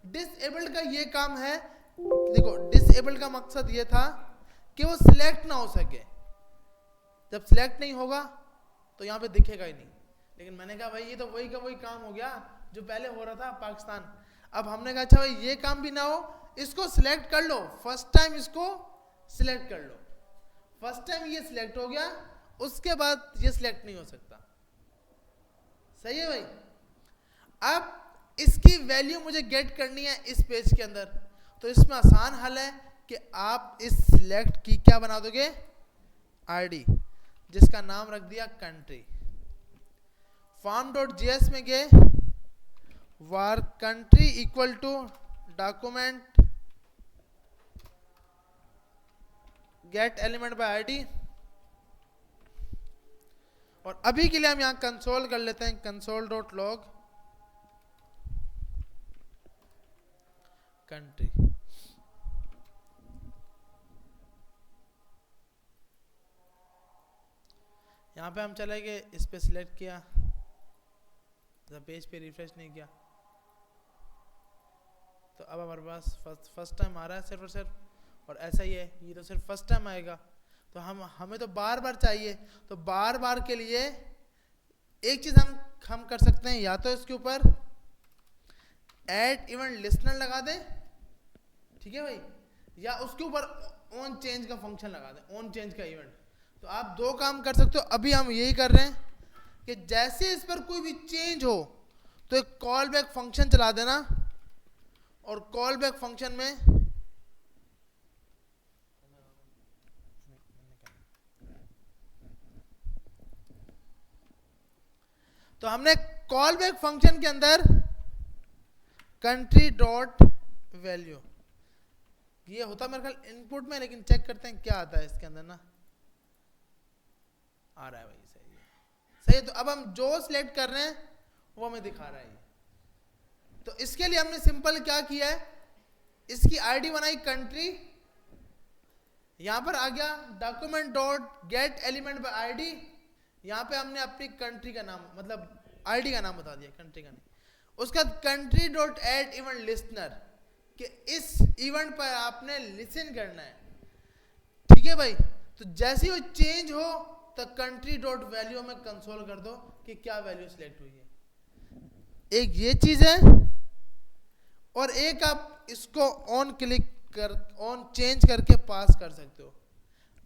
डिसेबल्ड का ये काम है, देखो डिसेबल्ड का मकसद ये था कि वो सिलेक्ट ना हो सके, जब सिलेक्ट नहीं होगा तो यहाँ पे दिखेगा ही नहीं। लेकिन मैंने कहा भाई ये तो वही का वही काम हो गया जो पहले हो रहा था पाकिस्तान। अब हमने कहा अच्छा भाई ये काम भी ना हो, इसको सिलेक्ट कर लो, फर्स्ट टाइम इसको सिलेक्ट कर लो, फर्स्ट टाइम ये सिलेक्ट हो गया, उसके बाद ये सिलेक्ट नहीं हो सकता। सही है भाई। अब इसकी वैल्यू मुझे गेट करनी है इस पेज के अंदर, तो इसमें आसान हल है कि आप इस सिलेक्ट की क्या बना दोगे, आईडी, जिसका नाम रख दिया कंट्री। form.js में गए, var country equal to document get element by ID, और अभी के लिए हम यहां कंसोल कर लेते हैं, console.log कंट्री। यहां पे हम चले गए, इस पे सिलेक्ट किया, पेज पे रिफ्रेश नहीं किया, तो अब हमारे पास फर्स्ट टाइम आ रहा है सिर्फ और सिर्फ, और ऐसा ही है, ये तो सिर्फ फर्स्ट टाइम आएगा। तो हमें तो बार बार चाहिए, तो बार बार के लिए एक चीज हम कर सकते हैं, या तो इसके ऊपर ऐड इवेंट लिस्टनर लगा दें, ठीक है भाई, या उसके ऊपर ऑन चेंज का फंक्शन लगा दें, ऑन चेंज का इवेंट। तो आप दो काम कर सकते हो। अभी हम यही कर रहे हैं कि जैसे इस पर कोई भी चेंज हो तो एक कॉल बैक फंक्शन चला देना, और कॉल बैक फंक्शन में तो हमने कॉल बैक फंक्शन के अंदर कंट्री डॉट वैल्यू, ये होता मेरे ख्याल इनपुट में, लेकिन चेक करते हैं क्या आता है इसके अंदर ना, आ रहा है भाई, सही है, सही है। तो अब हम जो सिलेक्ट कर रहे हैं वो हमें दिखा रहा है। तो इसके लिए हमने सिंपल क्या किया है, इसकी आईडी बनाई कंट्री, यहां पर आ गया document dot get element by ID, यहां पे हमने अपनी कंट्री का नाम, मतलब आईडी का नाम बता दिया, कंट्री का नहीं। उसका country dot add event listener, कि इस इवेंट पर आपने लिसन करना है, ठीक है भाई। तो जैसे ही वो चेंज हो तो कंट्री डॉट वैल्यू में कंसोल कर दो कि क्या वैल्यू सिलेक्ट हुई है। एक ये चीज है, और एक आप इसको ऑन क्लिक कर, ऑन चेंज करके पास कर सकते हो।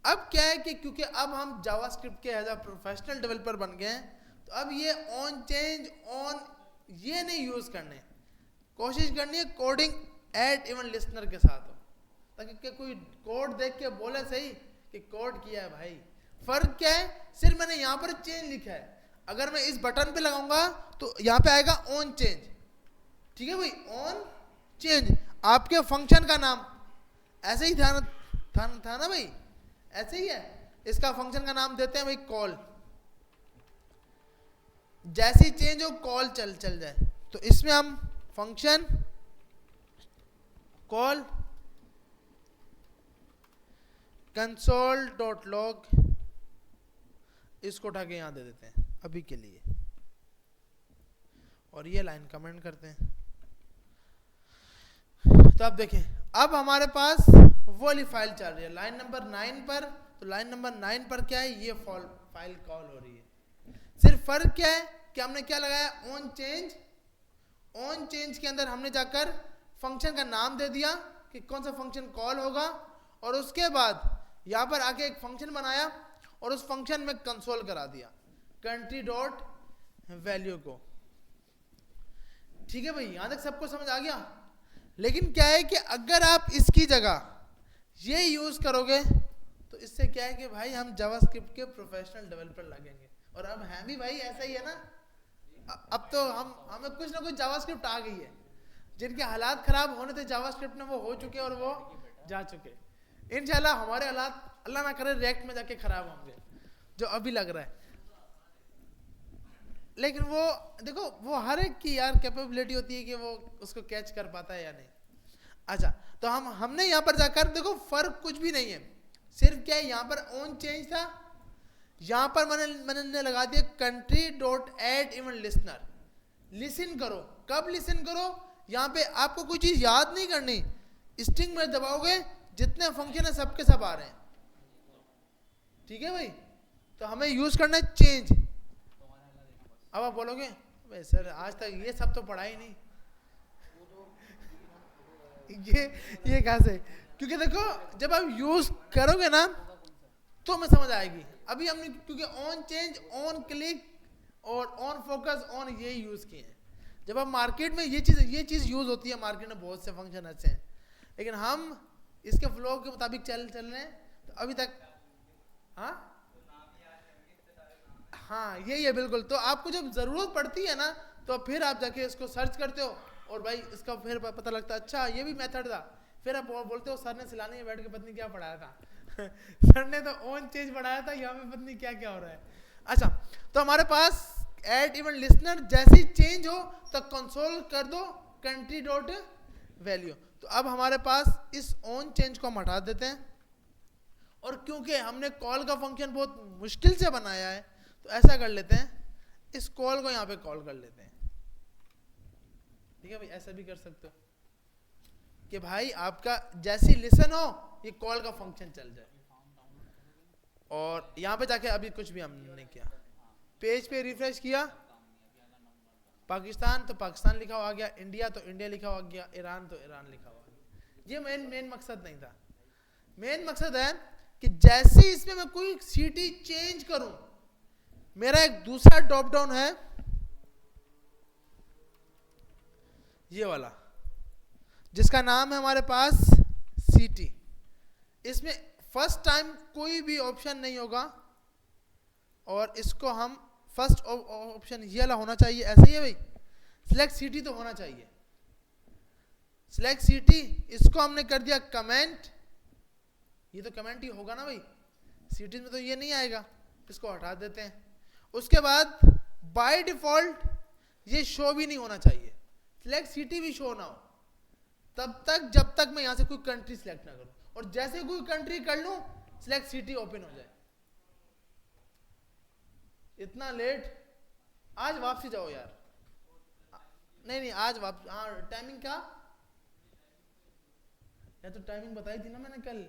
अब क्या है कि क्योंकि अब हम जावास्क्रिप्ट के एज अ प्रोफेशनल डेवलपर बन गए हैं, तो अब ये ऑन चेंज ऑन ये नहीं यूज करने, कोशिश करनी है कोडिंग ऐड इवेंट लिस्टनर के साथ हो, ताकि कोई कोड देख के बोले सही कि कोड किया है भाई। फर्क क्या है, सिर्फ मैंने यहाँ पर चेंज लिखा है, अगर मैं इस बटन पे लगाऊंगा तो यहाँ पे आएगा ऑन चेंज, ठीक है भाई, ऑन चेंज आपके फंक्शन का नाम, ऐसे ही था ना भाई, ऐसे ही है। इसका फंक्शन का नाम देते हैं भाई कॉल। जैसी चेंज हो कॉल चल जाए, तो इसमें हम function call console dot log इसको उठा के यहां दे देते हैं अभी के लिए, और ये लाइन कमेंट करते हैं। तो आप देखें अब हमारे पास वो वाली फाइल चल रही है लाइन नंबर 9 पर। तो लाइन नंबर 9 पर क्या है, ये फाइल कॉल हो रही है। सिर्फ फर्क क्या है कि हमने क्या लगाया, ऑन चेंज। ऑन चेंज के अंदर हमने जाकर फंक्शन का नाम दे दिया कि कौन सा फंक्शन कॉल होगा, और उसके बाद यहां पर आके एक फंक्शन बनाया और उस फंक्शन में कंसोल करा दिया कंट्री डॉट वैल्यू को। ठीक है भाई, यहां तक सबको समझ आ गया। लेकिन क्या है कि अगर आप इसकी जगह ये यूज करोगे तो इससे क्या है कि भाई हम जावास्क्रिप्ट के प्रोफेशनल डेवलपर लगेंगे, और अब हैं भी भाई ऐसा ही है ना। अब तो हमें कुछ ना कुछ जावास्क्रिप्ट आ गई है। जिनके हालात खराब होने थे जावास्क्रिप्ट में वो हो चुके और वो जा चुके। इंशाल्लाह हमारे हालात अल्लाह ना करे रिएक्ट में जाके खराब होंगे, जो अभी लग रहा है। लेकिन वो देखो वो हर एक की यार कैपेबिलिटी होती है कि वो उसको कैच कर पाता है या नहीं। अच्छा, तो हमने यहाँ पर जाकर देखो फर्क कुछ भी नहीं है, सिर्फ क्या है यहाँ पर ऑन चेंज था, यहाँ पर मैंने लगा दिया country dot add event listener. Listen करो, कब लिसन करो, यहाँ पे आपको कोई चीज याद नहीं करनी, स्ट्रिंग में दबाओगे जितने फंक्शन है सबके सब आ रहे हैं। ठीक है भाई, तो हमें यूज करना है चेंज। अब आप बोलोगे भाई सर आज तक ये सब तो पढ़ा ही नहीं, ये कहां से, क्योंकि देखो जब आप यूज करोगे ना तो हमें समझ आएगी। अभी हमने क्योंकि ऑन चेंज, ऑन क्लिक और ऑन फोकस, ऑन ये यूज किए हैं। जब आप मार्केट में ये चीज यूज होती है, मार्केट में बहुत से फंक्शन ऐसे हैं, लेकिन हम इसके फ्लो के मुताबिक चल रहे हैं तो अभी तक। हाँ यही है बिल्कुल। तो आपको जब जरूरत पड़ती है ना तो फिर आप जाके इसको सर्च करते हो और भाई इसका फिर पता लगता है अच्छा ये भी मेथड था। फिर आप बोलते हो सर ने सिलाने में बैठ के पत्नी क्या पढ़ाया था सर ने तो ऑन चेंज पढ़ाया था, यहाँ पे पत्नी क्या क्या हो रहा है। अच्छा, तो हमारे पास एड इवन लिसनर, जैसे चेंज हो तो कंसोल कर दो कंट्री डॉट वैल्यू। तो अब हमारे पास इस ऑन चेंज को हम हटा देते हैं, और क्योंकि हमने कॉल का फंक्शन बहुत मुश्किल से बनाया है तो ऐसा कर लेते हैं, इस कॉल को यहाँ पे कॉल कर लेते हैं। ठीक है भाई, ऐसा भी कर सकते हो कि भाई आपका जैसी लिसन हो ये कॉल का फंक्शन चल जाए। और यहाँ पे जाके अभी कुछ भी हमने किया, पेज पे रिफ्रेश किया, पाकिस्तान तो पाकिस्तान लिखा हुआ आ गया, इंडिया तो इंडिया लिखा हुआ आ गया, ईरान तो ईरान लिखा हुआ आ गया। ये मेन मकसद नहीं था। मेन मकसद है कि जैसे इसमें मैं कोई सिटी चेंज करूं, मेरा एक दूसरा ड्रॉप डाउन है ये वाला, जिसका नाम है हमारे पास सिटी। इसमें फर्स्ट टाइम कोई भी ऑप्शन नहीं होगा, और इसको हम फर्स्ट ऑप्शन ये वाला होना चाहिए, ऐसा ही है भाई, सिलेक्ट सिटी तो होना चाहिए। सिलेक्ट सिटी, इसको हमने कर दिया कमेंट, ये तो कमेंट ही होगा ना भाई, सिटीज में तो ये नहीं आएगा, इसको हटा देते हैं। उसके बाद बाय डिफॉल्ट ये शो भी नहीं होना चाहिए, सिलेक्ट सिटी भी शो ना हो तब तक जब तक मैं यहां से कोई कंट्री सिलेक्ट ना करूं, और जैसे कोई कंट्री कर लूं सिलेक्ट सिटी ओपन हो जाए। इतना लेट, आज वापसी जाओ यार। नहीं आज वापस, हाँ टाइमिंग क्या, या तो टाइमिंग बताई थी ना मैंने कल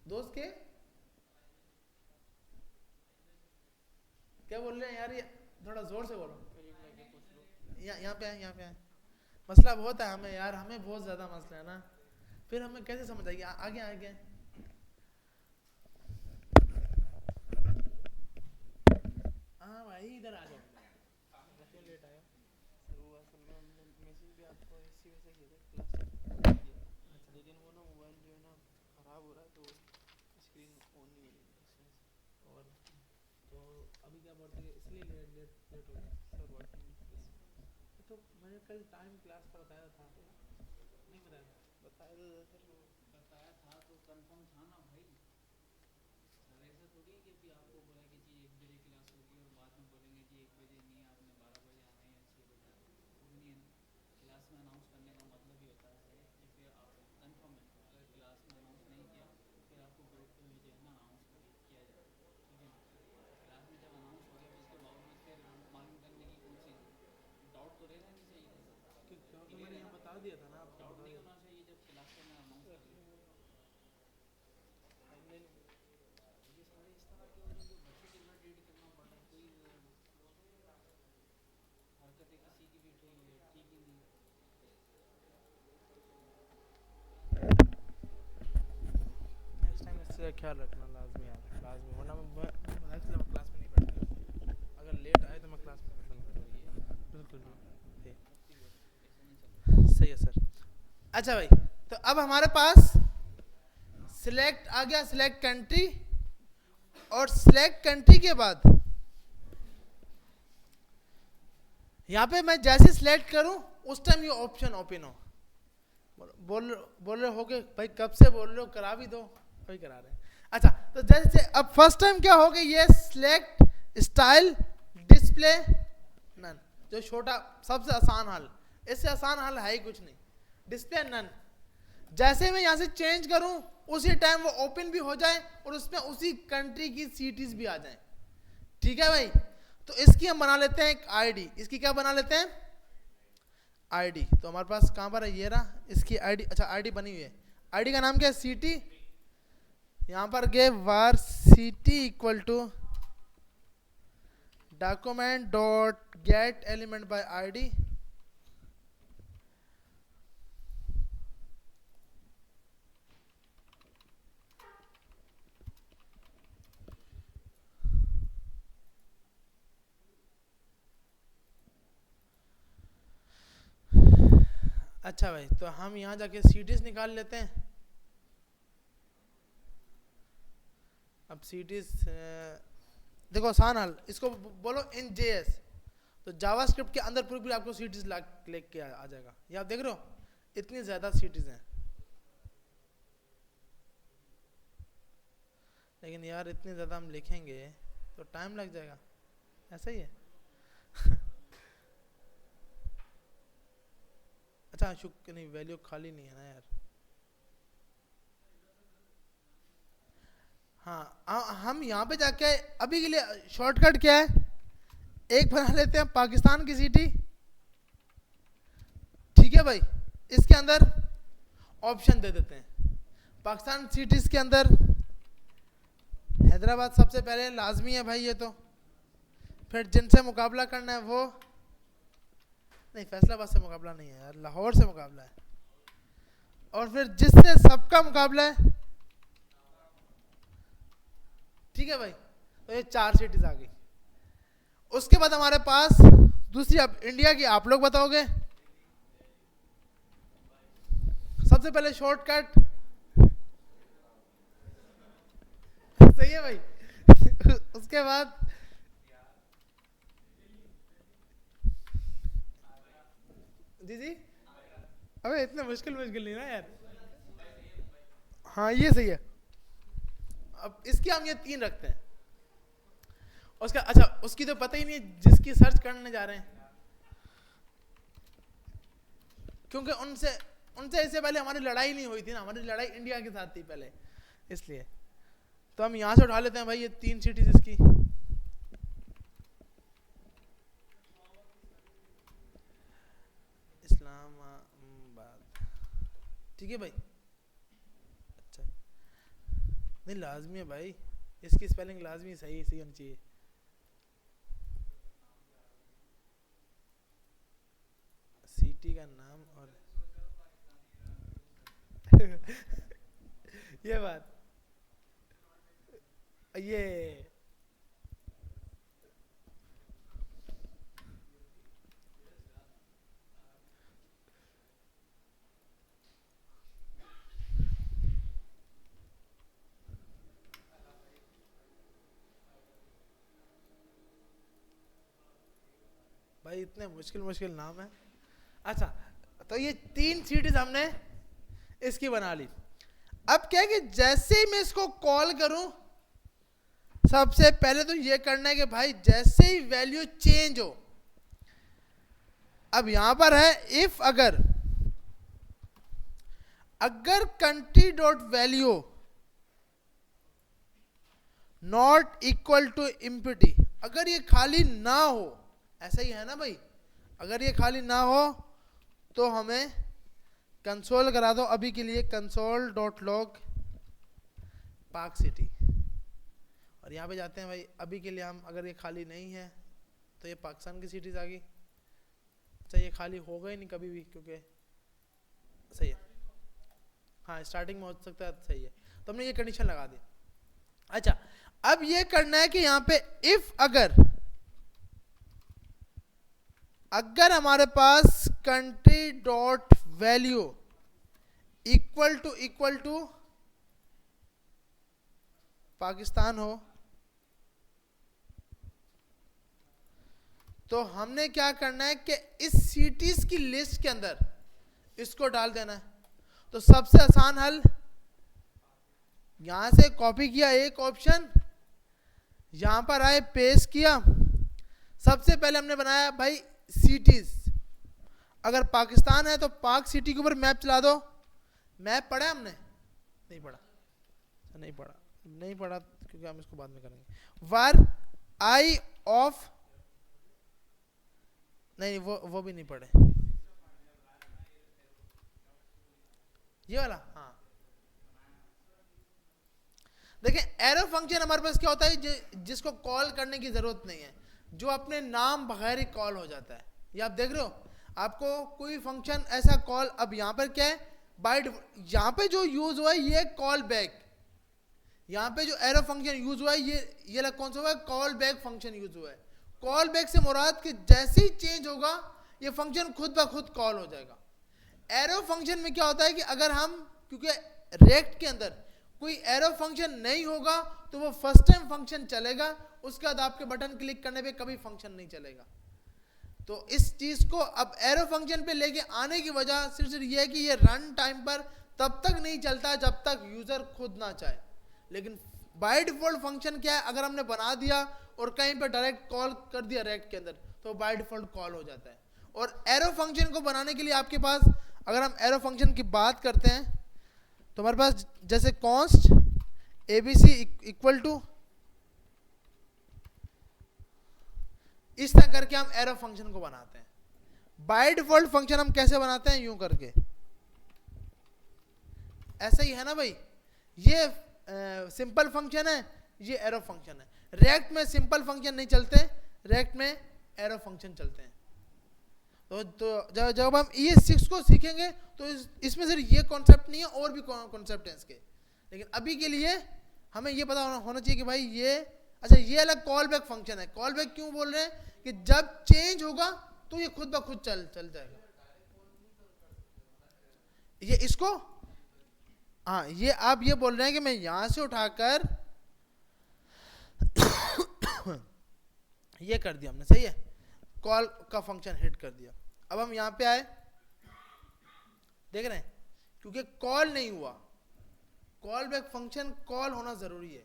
दोस्त के, क्या बोल रहे हैं यार, ये थोड़ा जोर से बोलो। यहाँ पे है, यहाँ पे है, मसला बहुत है हमें यार, हमें बहुत ज्यादा मसला है ना, फिर हमें कैसे समझ आएगी। आगे आगे हाँ भाई इधर आ जाओ। लेट आया मैसेज भी आपको इसी वजह से किया था, लेकिन वो ना मोबाइल जो है ना खराब हो रहा है तो स्क्रीन ऑन नहीं हो रही है, और तो अभी क्या बोलते हैं इसलिए लेट हो गया सर वर्किंग। तो मैंने कल टाइम क्लास का बताया था, नहीं बताया था, बताया था सर, बताया था तो कंफर्म था ना भाई, अब ऐसा थोड़ी है कि अभी आपको बोला कि जी 1 बजे क्लास होगी और बाद में बोलेंगे जी 1 बजे नहीं है, आपने 12 बजे आना है या 6 बजे आना है, वो नहीं है ना। क्लास में अनाउंस करने का मतलब ही होता है कि फिर आप कंफर्म है, अगर क्लास में अनाउंस नहीं किया फिर आपको ग्रुप पे जो है ना अनाउंस किया जाए, ठीक है ना। क्लास में जब अनाउंस हो गया उसके बावजूद फिर मालूम करने की कौन सी डाउट तो रहना नहीं चाहिए, तो मैंने यहाँ बता दिया था ना आपको, डाउट बता नहीं दिया होना चाहिए जब क्लास में अनाउंस कर रहे हो। था। ये सारे इस तरह के हो रहे हैं जो बच्चे को इरिटेट करना पड़ रहा है, कोई हरकतें किसी की भी ठीक ही नहीं। नेक्स्ट टाइम इससे ख्याल रखना लाजमी यार, लाजमी, वरना मैं क्लास में नहीं बैठूंगा, अगर लेट आए तो मैं क्लास में नहीं बैठूंगा। बिल्कुल सही है सर। अच्छा भाई, तो अब हमारे पास सिलेक्ट आ गया, सिलेक्ट कंट्री, और सिलेक्ट कंट्री के बाद यहाँ पे मैं जैसे सिलेक्ट करूं उस टाइम ये ऑप्शन ओपन हो। बोल रहे हो गए भाई, कब से बोल रहे हो, करा भी दो, अभी करा रहे हैं। अच्छा, तो जैसे अब फर्स्ट टाइम क्या हो गया, ये सिलेक्ट स्टाइल डिस्प्ले नन, जो छोटा सबसे आसान हल, इससे आसान हल है ही कुछ नहीं, डिस्प्ले नन। जैसे मैं यहाँ से चेंज करूं उसी टाइम वो ओपन भी हो जाए और उसमें उसी कंट्री की सिटीज भी आ जाए, ठीक है भाई। तो इसकी हम बना लेते हैं एक आईडी, इसकी क्या बना लेते हैं, आईडी। तो हमारे पास कहां पर है, ये रहा इसकी आईडी। अच्छा, आईडी बनी हुई है, आईडी का नाम क्या है, सिटी। यहां पर गए var city equal to document dot get element by ID. अच्छा भाई, तो हम यहाँ जाके सीटीज निकाल लेते हैं। अब सीटीज देखो आसान हल, इसको बोलो इन जेएस, तो जावास्क्रिप्ट के अंदर पूरी पूरी आपको सीटीज लेके आ जाएगा। ये आप देख रहे हो इतनी ज्यादा सीटीज हैं, लेकिन यार इतनी ज्यादा हम लिखेंगे तो टाइम लग जाएगा, ऐसा ही है। अच्छा शुक्र नहीं, वैल्यू खाली नहीं है ना यार। हाँ, हम यहाँ पे जाके अभी के लिए शॉर्टकट क्या है, एक बना लेते हैं पाकिस्तान की सिटी, ठीक है भाई। इसके अंदर ऑप्शन दे देते हैं, पाकिस्तान सिटीज के अंदर हैदराबाद सबसे पहले लाजमी है भाई, ये तो फिर जिनसे मुकाबला करना है वो, नहीं फैसलाबाद से मुकाबला नहीं है यार, लाहौर से मुकाबला है, और फिर जिससे सबका मुकाबला है, ठीक है भाई। तो ये 4 सिटीज आ गई। उसके बाद हमारे पास दूसरी, अब इंडिया की आप लोग बताओगे। सबसे पहले शॉर्टकट सही है भाई। उसके बाद जी जी, अबे इतने मुश्किल नहीं ना यार। हाँ ये सही है। अब इसकी हम ये 3 रखते हैं। उसका अच्छा, उसकी तो पता ही नहीं जिसकी सर्च करने जा रहे हैं, क्योंकि उनसे उनसे इससे पहले हमारी लड़ाई नहीं हुई थी ना, हमारी लड़ाई इंडिया के साथ थी पहले, इसलिए। तो हम यहाँ से उठा लेते हैं भाई ये 3 सिटीज इसकी। इस्लामाबाद, ठीक है भाई। अच्छा नहीं, लाजमी है भाई, इसकी स्पेलिंग लाजमी सही सही होनी चाहिए। सिटी का नाम और ये बात, ये भाई इतने मुश्किल नाम है। अच्छा, तो ये 3 सीटीज हमने इसकी बना ली। अब क्या है कि जैसे ही मैं इसको कॉल करूं, सबसे पहले तो ये करना है कि भाई जैसे ही वैल्यू चेंज हो, अब यहां पर है इफ अगर country dot value not equal to empty, अगर ये खाली ना हो, ऐसा ही है ना भाई, अगर ये खाली ना हो तो हमें कंसोल करा दो अभी के लिए, console dot log park city, और यहाँ पे जाते हैं भाई अभी के लिए हम, अगर ये खाली नहीं है तो ये पाकिस्तान की सिटीज आ गई। अच्छा ये खाली होगा ही नहीं कभी भी, क्योंकि सही है, हाँ स्टार्टिंग में हो सकता है, सही है, तो हमने ये कंडीशन लगा दी। अच्छा अब ये करना है कि यहाँ पे इफ अगर हमारे पास country dot value equal to Pakistan हो, तो हमने क्या करना है कि इस सिटीज की लिस्ट के अंदर इसको डाल देना है। तो सबसे आसान हल, यहां से कॉपी किया एक ऑप्शन, यहां पर आए पेस्ट किया, सबसे पहले हमने बनाया भाई सिटीज, अगर पाकिस्तान है तो पाक सिटी के ऊपर मैप चला दो। मैप पढ़ा हमने? नहीं पढ़ा क्योंकि हम इसको बाद में करेंगे। वर आई ऑफ, नहीं वो भी नहीं पढ़े, ये वाला, हाँ देखें एरो फंक्शन हमारे पास क्या होता है, जिसको कॉल करने की जरूरत नहीं है, जो अपने नाम बगैर ही कॉल हो जाता है। ये आप देख रहे हो, आपको कोई फंक्शन ऐसा कॉल, अब यहाँ पर क्या है बाइट, यहाँ पे जो यूज हुआ है ये कॉल बैक, यहाँ पे जो एरो फंक्शन यूज हुआ है ये कौन सा हुआ है, कॉल बैक फंक्शन यूज हुआ है। कॉल बैक से मुराद कि जैसे ही चेंज होगा ये फंक्शन खुद ब खुद कॉल हो जाएगा। एरो फंक्शन में क्या होता है कि अगर हम, क्योंकि रेक्ट के अंदर कोई एरो फंक्शन नहीं होगा तो वो फर्स्ट टाइम फंक्शन चलेगा, उसके बाद आपके बटन क्लिक करने पे कभी फंक्शन नहीं चलेगा। तो इस चीज को अब एरो फंक्शन पे लेके आने की वजह सिर्फ ये है कि ये रन टाइम पर तब तक नहीं चलता जब तक यूजर खुद ना चाहे। लेकिन बाय डिफॉल्ट फंक्शन क्या है, अगर हमने बना दिया और कहीं पे डायरेक्ट कॉल कर दिया रेक्ट के अंदर तो बाय डिफॉल्ट कॉल हो जाता है। और एरो फंक्शन को बनाने के लिए आपके पास, अगर हम एरो फंक्शन की बात करते हैं तो हमारे पास जैसे कॉन्स्ट एबीसी इक्वल टू, इस तरह करके हम एरो फंक्शन को बनाते हैं। बाय डिफॉल्ट फंक्शन हम कैसे बनाते हैं, यूं करके, ऐसा ही है ना भाई, ये सिंपल फंक्शन है, ये एरो फंक्शन है। रेक्ट में सिंपल फंक्शन नहीं चलते, रेक्ट में एरो फंक्शन चलते हैं। तो जब हम ES6 को सीखेंगे तो इसमें सिर्फ ये कॉन्सेप्ट नहीं है, और भी कॉन्सेप्ट हैं इसके, लेकिन अभी के लिए हमें ये पता होना चाहिए कि भाई ये, अच्छा ये अलग कॉल बैक फंक्शन है। कॉल बैक क्यों बोल रहे हैं कि जब चेंज होगा तो ये खुद ब खुद चल जाएगा। ये इसको, हाँ ये आप ये बोल रहे हैं कि मैं यहां से उठाकर ये कर दिया हमने, सही है, कॉल का फंक्शन हिट कर दिया। अब हम यहां पे आए, देख रहे हैं, क्योंकि कॉल नहीं हुआ, कॉल बैक फंक्शन कॉल होना जरूरी है।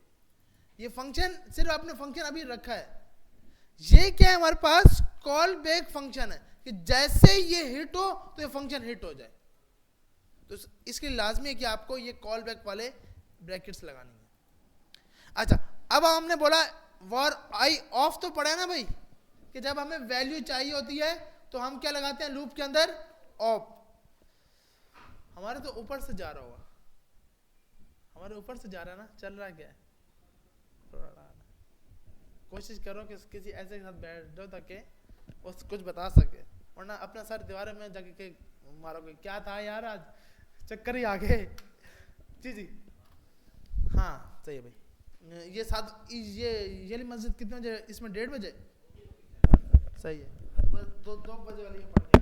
ये फंक्शन सिर्फ आपने फंक्शन अभी रखा है, ये क्या है हमारे पास कॉल बैक फंक्शन है कि जैसे ये हिट हो तो ये फंक्शन हिट हो जाए। तो इसके लिए लाजमी है कि आपको ये कॉल बैक वाले ब्रैकेट्स लगानी है। अच्छा अब हमने बोला वॉर आई ऑफ तो पढ़ा है ना भाई, कि जब हमें वैल्यू चाहिए होती है तो हम क्या लगाते हैं लूप के अंदर, ऑफ। हमारे तो ऊपर से जा रहा होगा, हमारे ऊपर से जा रहा है ना, चल रहा क्या है, कोशिश करो कि किसी ऐसे के साथ बैठ जाओ ताकि वो कुछ बता सके, वरना अपना सर दीवार में जाके मारोगे, क्या था यार आज चक्कर ही आ गए। जी हाँ सही है भाई। ये ये मस्जिद कितने बजे, इसमें 1:30 बजे, सही है, तो बस 2 बजे वाली पढ़ के